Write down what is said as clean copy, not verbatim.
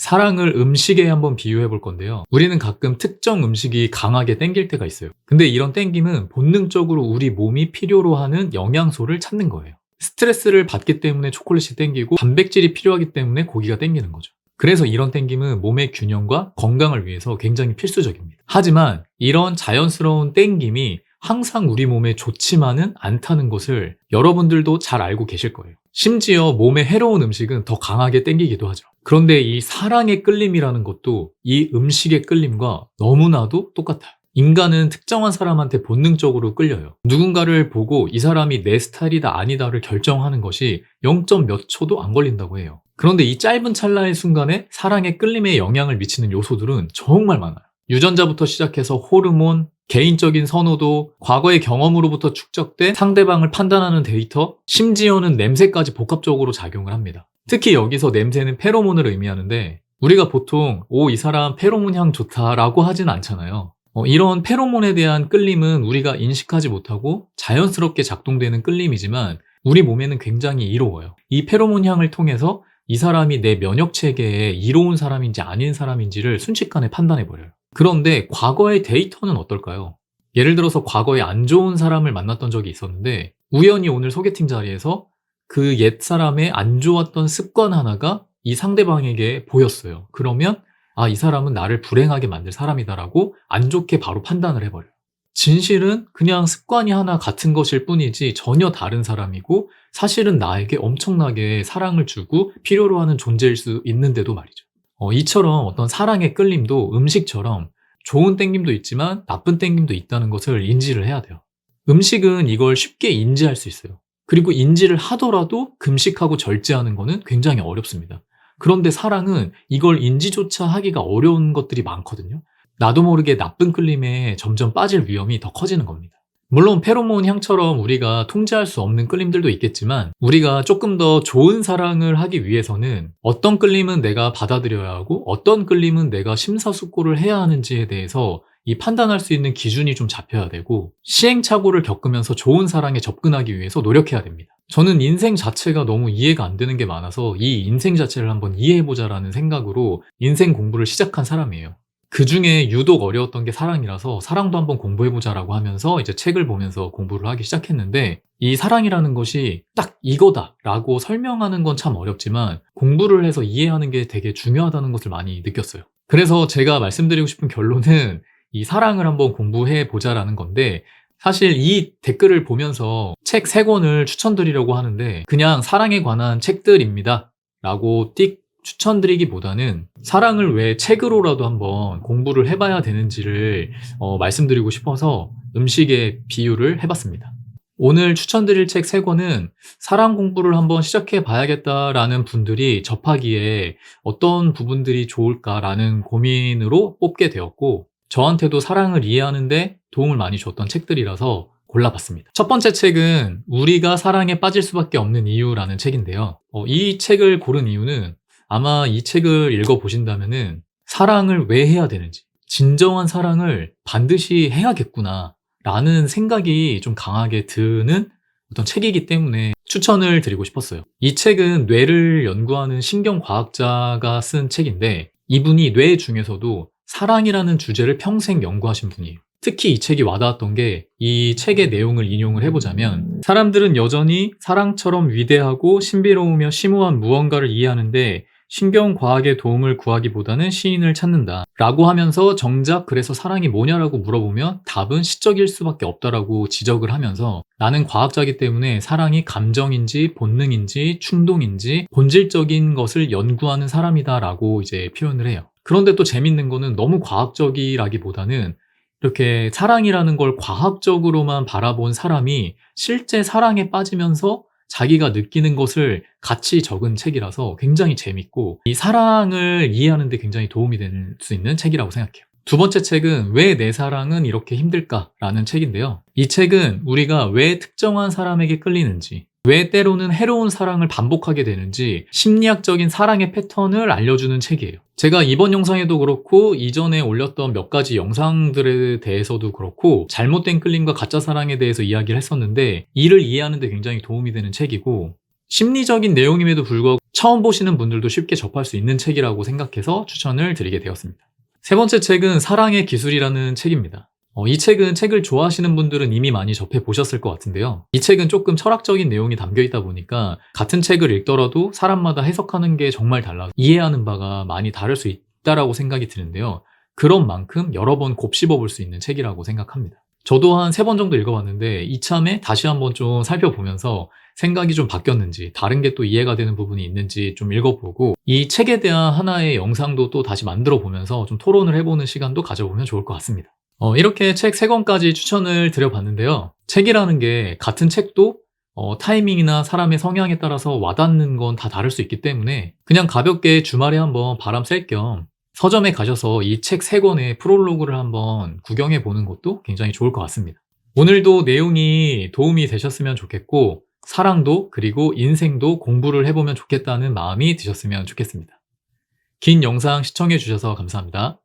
사랑을 음식에 한번 비유해 볼 건데요. 우리는 가끔 특정 음식이 강하게 땡길 때가 있어요. 근데 이런 땡김은 본능적으로 우리 몸이 필요로 하는 영양소를 찾는 거예요. 스트레스를 받기 때문에 초콜릿이 땡기고 단백질이 필요하기 때문에 고기가 땡기는 거죠. 그래서 이런 땡김은 몸의 균형과 건강을 위해서 굉장히 필수적입니다. 하지만 이런 자연스러운 땡김이 항상 우리 몸에 좋지만은 않다는 것을 여러분들도 잘 알고 계실 거예요. 심지어 몸에 해로운 음식은 더 강하게 땡기기도 하죠. 그런데 이 사랑의 끌림이라는 것도 이 음식의 끌림과 너무나도 똑같아요. 인간은 특정한 사람한테 본능적으로 끌려요. 누군가를 보고 이 사람이 내 스타일이다 아니다를 결정하는 것이 0. 몇 초도 안 걸린다고 해요. 그런데 이 짧은 찰나의 순간에 사랑의 끌림에 영향을 미치는 요소들은 정말 많아요. 유전자부터 시작해서 호르몬, 개인적인 선호도, 과거의 경험으로부터 축적된 상대방을 판단하는 데이터, 심지어는 냄새까지 복합적으로 작용을 합니다. 특히 여기서 냄새는 페로몬을 의미하는데 우리가 보통 이 사람 페로몬 향 좋다라고 하진 않잖아요. 이런 페로몬에 대한 끌림은 우리가 인식하지 못하고 자연스럽게 작동되는 끌림이지만 우리 몸에는 굉장히 이로워요. 이 페로몬 향을 통해서 이 사람이 내 면역 체계에 이로운 사람인지 아닌 사람인지를 순식간에 판단해버려요. 그런데 과거의 데이터는 어떨까요? 예를 들어서 과거에 안 좋은 사람을 만났던 적이 있었는데 우연히 오늘 소개팅 자리에서 그 옛 사람의 안 좋았던 습관 하나가 이 상대방에게 보였어요. 그러면 이 사람은 나를 불행하게 만들 사람이다라고 안 좋게 바로 판단을 해버려요. 진실은 그냥 습관이 하나 같은 것일 뿐이지 전혀 다른 사람이고 사실은 나에게 엄청나게 사랑을 주고 필요로 하는 존재일 수 있는데도 말이죠. 이처럼 어떤 사랑의 끌림도 음식처럼 좋은 땡김도 있지만 나쁜 땡김도 있다는 것을 인지를 해야 돼요. 음식은 이걸 쉽게 인지할 수 있어요. 그리고 인지를 하더라도 금식하고 절제하는 거는 굉장히 어렵습니다. 그런데 사랑은 이걸 인지조차 하기가 어려운 것들이 많거든요. 나도 모르게 나쁜 끌림에 점점 빠질 위험이 더 커지는 겁니다. 물론 페로몬 향처럼 우리가 통제할 수 없는 끌림들도 있겠지만 우리가 조금 더 좋은 사랑을 하기 위해서는 어떤 끌림은 내가 받아들여야 하고 어떤 끌림은 내가 심사숙고를 해야 하는지에 대해서 이 판단할 수 있는 기준이 좀 잡혀야 되고 시행착오를 겪으면서 좋은 사랑에 접근하기 위해서 노력해야 됩니다. 저는 인생 자체가 너무 이해가 안 되는 게 많아서 이 인생 자체를 한번 이해해보자라는 생각으로 인생 공부를 시작한 사람이에요. 그 중에 유독 어려웠던 게 사랑이라서 사랑도 한번 공부해보자라고 하면서 이제 책을 보면서 공부를 하기 시작했는데 이 사랑이라는 것이 딱 이거다라고 설명하는 건 참 어렵지만 공부를 해서 이해하는 게 되게 중요하다는 것을 많이 느꼈어요. 그래서 제가 말씀드리고 싶은 결론은 이 사랑을 한번 공부해보자라는 건데 사실 이 댓글을 보면서 책 3권을 추천드리려고 하는데 그냥 사랑에 관한 책들입니다 라고 띡 추천드리기보다는 사랑을 왜 책으로라도 한번 공부를 해봐야 되는지를 말씀드리고 싶어서 음식의 비유를 해봤습니다. 오늘 추천드릴 책 3권은 사랑 공부를 한번 시작해 봐야겠다라는 분들이 접하기에 어떤 부분들이 좋을까라는 고민으로 뽑게 되었고 저한테도 사랑을 이해하는데 도움을 많이 줬던 책들이라서 골라봤습니다. 첫 번째 책은 우리가 사랑에 빠질 수밖에 없는 이유라는 책인데요. 이 책을 고른 이유는 아마 이 책을 읽어보신다면은 사랑을 왜 해야 되는지, 진정한 사랑을 반드시 해야겠구나 라는 생각이 좀 강하게 드는 어떤 책이기 때문에 추천을 드리고 싶었어요. 이 책은 뇌를 연구하는 신경과학자가 쓴 책인데 이분이 뇌 중에서도 사랑이라는 주제를 평생 연구하신 분이에요. 특히 이 책이 와닿았던 게 이 책의 내용을 인용을 해보자면 사람들은 여전히 사랑처럼 위대하고 신비로우며 심오한 무언가를 이해하는데 신경과학의 도움을 구하기보다는 시인을 찾는다 라고 하면서 정작 그래서 사랑이 뭐냐라고 물어보면 답은 시적일 수밖에 없다라고 지적을 하면서 나는 과학자이기 때문에 사랑이 감정인지 본능인지 충동인지 본질적인 것을 연구하는 사람이다 라고 이제 표현을 해요. 그런데 또 재밌는 거는 너무 과학적이라기보다는 이렇게 사랑이라는 걸 과학적으로만 바라본 사람이 실제 사랑에 빠지면서 자기가 느끼는 것을 같이 적은 책이라서 굉장히 재밌고 이 사랑을 이해하는 데 굉장히 도움이 될 수 있는 책이라고 생각해요. 두 번째 책은 왜 내 사랑은 이렇게 힘들까라는 책인데요. 이 책은 우리가 왜 특정한 사람에게 끌리는지 왜 때로는 해로운 사랑을 반복하게 되는지 심리학적인 사랑의 패턴을 알려주는 책이에요. 제가 이번 영상에도 그렇고 이전에 올렸던 몇 가지 영상들에 대해서도 그렇고 잘못된 끌림과 가짜 사랑에 대해서 이야기를 했었는데 이를 이해하는 데 굉장히 도움이 되는 책이고 심리적인 내용임에도 불구하고 처음 보시는 분들도 쉽게 접할 수 있는 책이라고 생각해서 추천을 드리게 되었습니다. 세 번째 책은 사랑의 기술이라는 책입니다. 이 책은 책을 좋아하시는 분들은 이미 많이 접해 보셨을 것 같은데요. 이 책은 조금 철학적인 내용이 담겨 있다 보니까 같은 책을 읽더라도 사람마다 해석하는 게 정말 달라 이해하는 바가 많이 다를 수 있다라고 생각이 드는데요. 그런 만큼 여러 번 곱씹어 볼 수 있는 책이라고 생각합니다. 저도 한 3번 정도 읽어봤는데 이참에 다시 한번 좀 살펴보면서 생각이 좀 바뀌었는지 다른 게 또 이해가 되는 부분이 있는지 좀 읽어보고 이 책에 대한 하나의 영상도 또 다시 만들어 보면서 좀 토론을 해보는 시간도 가져보면 좋을 것 같습니다. 이렇게 책 3권까지 추천을 드려봤는데요. 책이라는 게 같은 책도 타이밍이나 사람의 성향에 따라서 와닿는 건 다 다를 수 있기 때문에 그냥 가볍게 주말에 한번 바람 쐴 겸 서점에 가셔서 이 책 3권의 프롤로그를 한번 구경해 보는 것도 굉장히 좋을 것 같습니다. 오늘도 내용이 도움이 되셨으면 좋겠고 사랑도 그리고 인생도 공부를 해보면 좋겠다는 마음이 드셨으면 좋겠습니다. 긴 영상 시청해 주셔서 감사합니다.